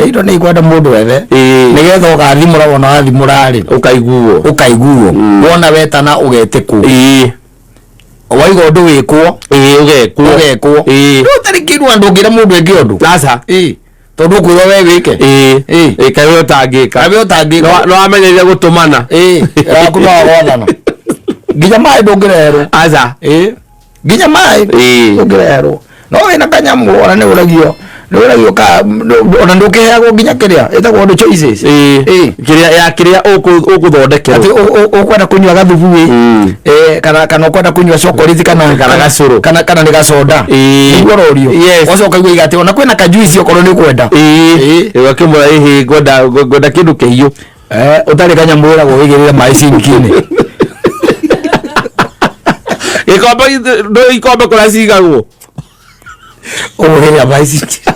ito ni kwenda mundu wethe nigetha ugathimura wona wathimura ri ukaiguo wona wetana ugetikwo waiga undu wikwo ugekwo utari kindu andu ngira mundu engi undu sasa tondu kwirwo we wike kawe utangika no amenyeire gutumana akuno wathana nginya mai ndungirerwo aza nginya mai ndungirerwo no wina kanyamu ona ni uragio ka ona ndukiheagwo nginya kiria etagwo ndo choices kiria ukuthondekera ati ukwenda kunywa gathubu kana ukwenda kunywa chocolate kana gacuru kana ni gacoda niguo rorio oco kaigua igati ona kwina kajuici okorwo ni kwenda wakimura ngoda kindu kihiu utari kanyamu wiragwo wigirire mai sinkini ikombe kura cigagwo uhiria mai sinkini